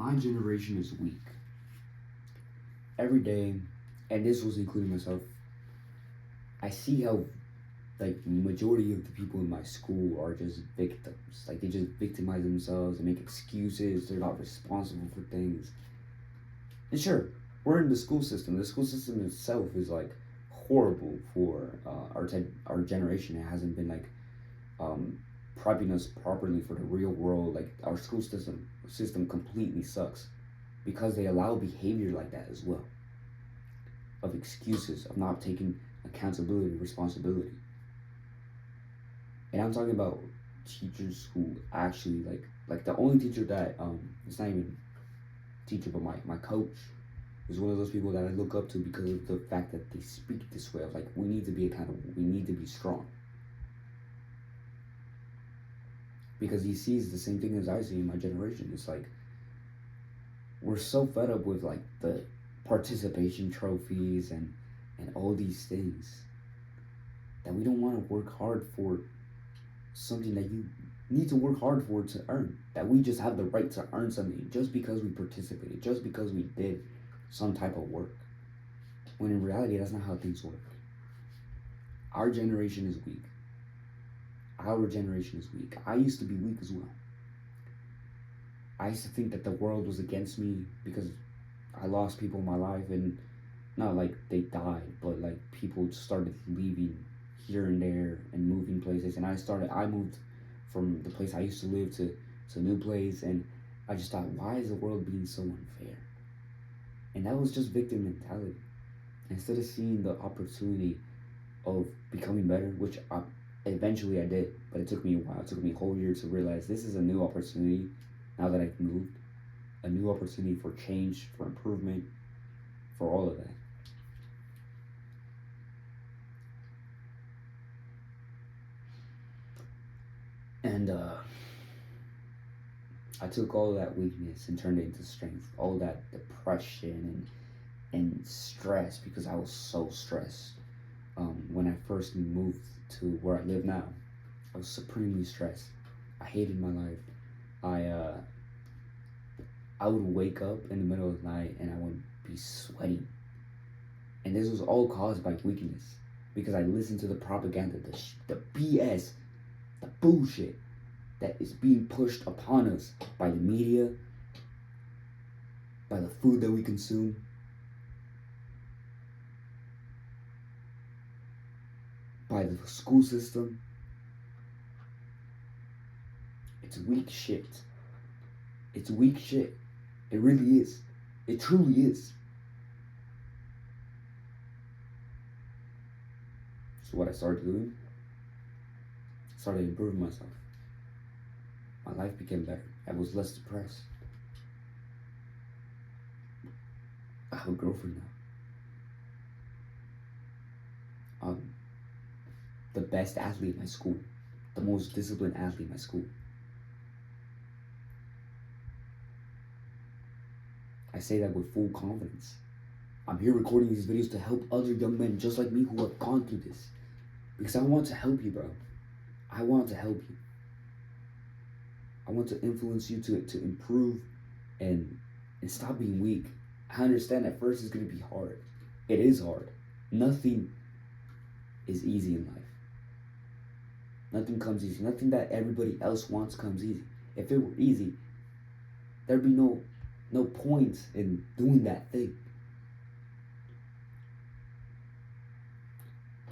my generation is weak. Every day, and this was including myself, I see how like majority of the people in my school are just victims. Like they just victimize themselves and make excuses. They're not responsible for things. And sure, we're in the school system. The school system itself is like horrible for our generation. It hasn't been like um, prepping us properly for the real world. Like our school system completely sucks because they allow behavior like that as well, of excuses, of not taking accountability, responsibility. And I'm talking about teachers who actually like the only teacher that it's not even teacher but my coach is one of those people that I look up to because of the fact that they speak this way of like we need to be accountable, we need to be strong. Because he sees the same thing as I see in my generation. It's like we're so fed up with like the participation trophies and all these things that we don't want to work hard for something that you need to work hard for to earn. That we just have the right to earn something just because we participated, just because we did some type of work. When in reality, that's not how things work. Our generation is weak. Our generation is weak. I used to be weak as well. I used to think that the world was against me because I lost people in my life, and not like they died, but like people started leaving here and there and moving places. And I moved from the place I used to live to a new place, and I just thought, why is the world being so unfair? And that was just victim mentality. Instead of seeing the opportunity of becoming better, which eventually I did, but it took me a while. It took me a whole year to realize this is a new opportunity now that I've moved. A new opportunity for change, for improvement, for all of that. And I took all that weakness and turned it into strength. All that depression and stress because I was so stressed. When I first moved to where I live now, I was supremely stressed. I hated my life. I uh, I would wake up in the middle of the night and I would be sweating, and this was all caused by weakness because I listened to the propaganda, the BS, the bullshit that is being pushed upon us by the media, by the food that we consume, by the school system. It's weak shit. It's weak shit. It really is. It truly is. So what I started doing, started improving myself. My life became better. I was less depressed. I have a girlfriend now. The best athlete in my school. The most disciplined athlete in my school. I say that with full confidence. I'm here recording these videos to help other young men just like me who have gone through this. Because I want to help you, bro. I want to help you. I want to influence you to improve and stop being weak. I understand at first it's going to be hard. It is hard. Nothing is easy in life. Nothing comes easy. Nothing that everybody else wants comes easy. If it were easy, there'd be no point in doing that thing.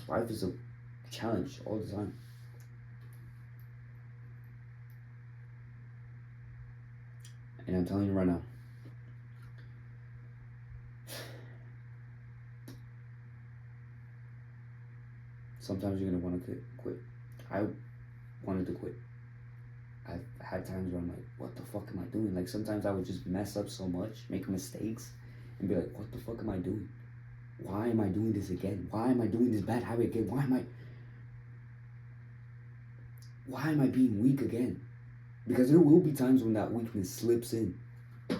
Life is a challenge all the time. And I'm telling you right now, sometimes you're going to want to quit. I wanted to quit. I've had times where I'm like, what the fuck am I doing? Like sometimes I would just mess up so much, make mistakes, and be like, what the fuck am I doing? Why am I doing this again? Why am I doing this bad habit again? Why am I being weak again? Because there will be times when that weakness slips in and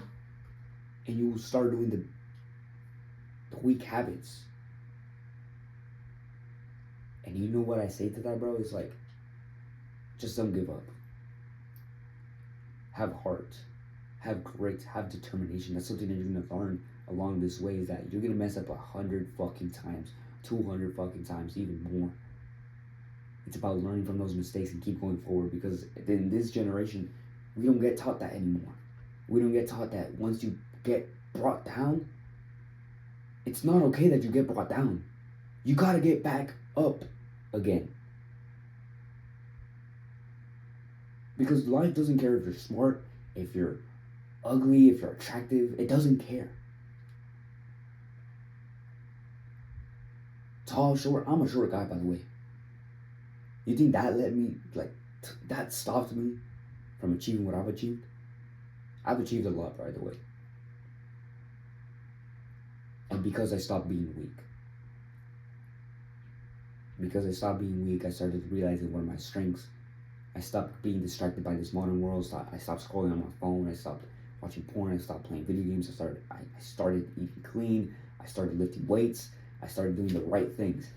you will start doing the weak habits. And you know what I say to that, bro? It's like, just don't give up. Have heart. have grit, have determination. That's something that you're gonna learn along this way, is that you're gonna mess up 100 fucking times, 200 fucking times, even more. It's about learning from those mistakes and keep going forward, because in this generation, we don't get taught that anymore. We don't get taught that once you get brought down, it's not okay that you get brought down. You gotta get back up again. Because life doesn't care if you're smart, if you're ugly, if you're attractive. It doesn't care. Tall, short. I'm a short guy, by the way. You think that let me, that stopped me from achieving what I've achieved? I've achieved a lot, by the way. And because I stopped being weak. Because I stopped being weak, I started realizing what are my strengths. I stopped being distracted by this modern world. I stopped scrolling on my phone. I stopped watching porn. I stopped playing video games. I started eating clean. I started lifting weights. I started doing the right things.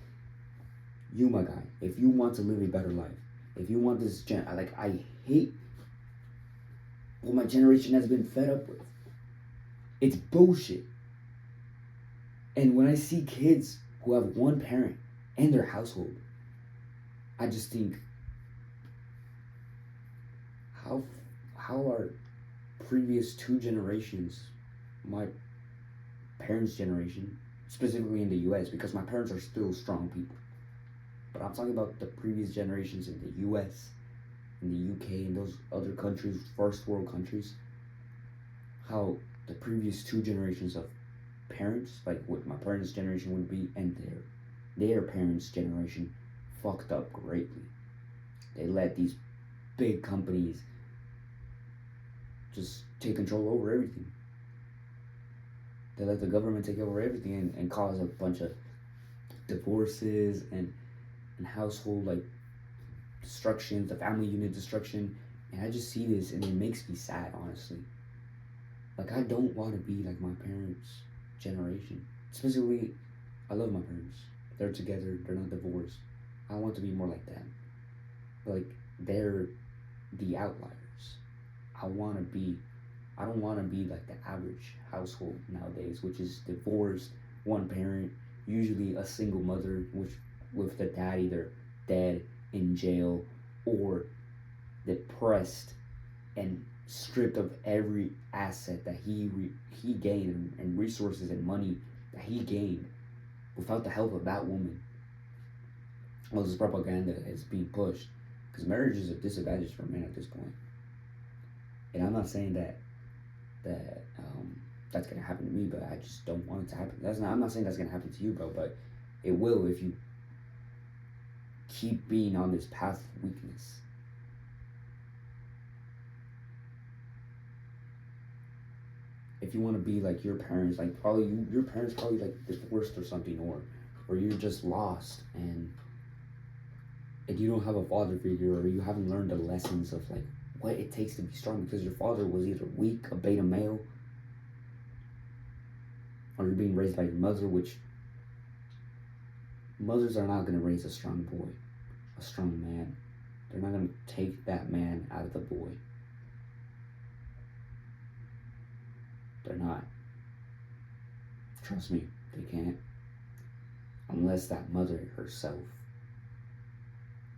You, my guy, if you want to live a better life, if you want this I hate what my generation has been fed up with. It's bullshit. And when I see kids who have one parent in their household, I just think, how are previous two generations, my parents' generation, specifically in the US, because my parents are still strong people, but I'm talking about the previous generations in the US, in the UK, and those other countries, first world countries, how the previous two generations of parents, like what my parents' generation would be, and their parents' generation, fucked up greatly. They let these big companies just take control over everything. They let the government take over everything and cause a bunch of divorces and household destruction, the family unit destruction. And I just see this and it makes me sad, honestly. I don't want to be like my parents' generation. Specifically, I love my parents. They're together, they're not divorced. I want to be more like them. They're the outliers. I don't want to be like the average household nowadays, which is divorced, one parent, usually a single mother, with the dad either dead, in jail, or depressed and stripped of every asset that he gained and resources and money that he gained without the help of that woman. All this propaganda is being pushed, because marriage is a disadvantage for men at this point. And I'm not saying that that's gonna happen to me, but I just don't want it to happen. I'm not saying that's gonna happen to you, bro, but it will if you keep being on this path of weakness. If you want to be like your parents, your parents probably divorced or something, or you're just lost and you don't have a father figure, or you haven't learned the lessons of what it takes to be strong because your father was either weak, a beta male, or you're being raised by your mother, which mothers are not going to raise a strong boy, a strong man. They're not going to take that man out of the boy. They're not. Trust me, they can't. Unless that mother herself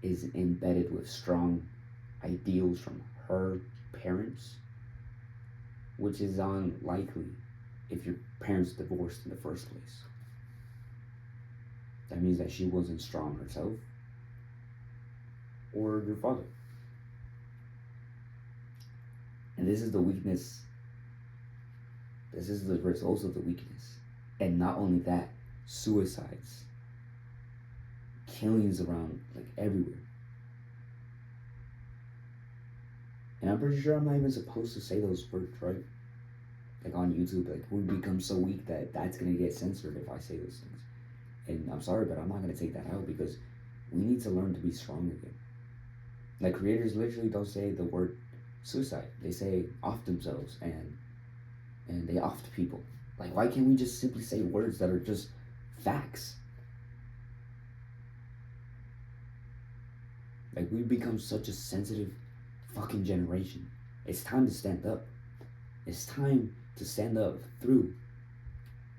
is embedded with strong ideals from her parents, which is unlikely if your parents divorced in the first place. That means that she wasn't strong herself, or your father. And this is the weakness. This is the result of the weakness. And not only that, suicides, killings around everywhere. And I'm pretty sure I'm not even supposed to say those words, right? On YouTube, we become so weak that that's gonna get censored if I say those things. And I'm sorry, but I'm not gonna take that out, because we need to learn to be strong again. Creators literally don't say the word suicide. They say off themselves and they offed people. Why can't we just simply say words that are just facts? We've become such a sensitive fucking generation. It's time to stand up. It's time to stand up through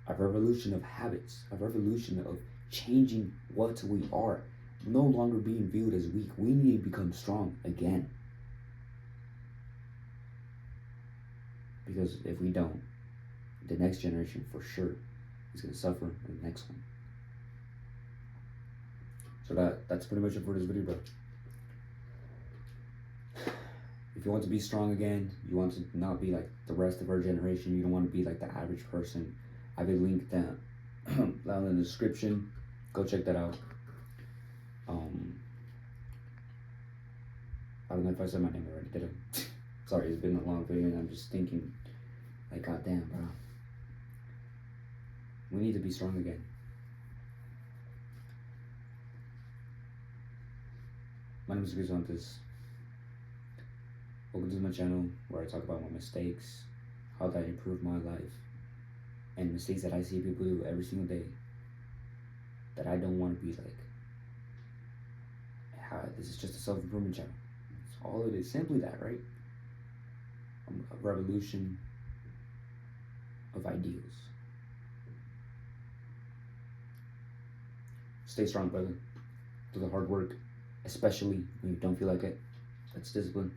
a revolution of habits, a revolution of changing what we are, no longer being viewed as weak. We need to become strong again. Because if we don't, the next generation for sure is going to suffer in the next one. So that's pretty much it for this video, bro. If you want to be strong again, you want to not be like the rest of our generation, you don't want to be like the average person, I have a link down in the description. Go check that out. I don't know if I said my name already, did I? Sorry, it's been a long video and I'm just thinking, like, goddamn, bro. We need to be strong again. My name is Grizantes. Welcome to my channel where I talk about my mistakes, how that improved my life, and mistakes that I see people do every single day that I don't want to be like. This is just a self-improvement channel. That's all it is. Simply that, right? A revolution of ideals. Stay strong, brother. Do the hard work, especially when you don't feel like it. That's discipline.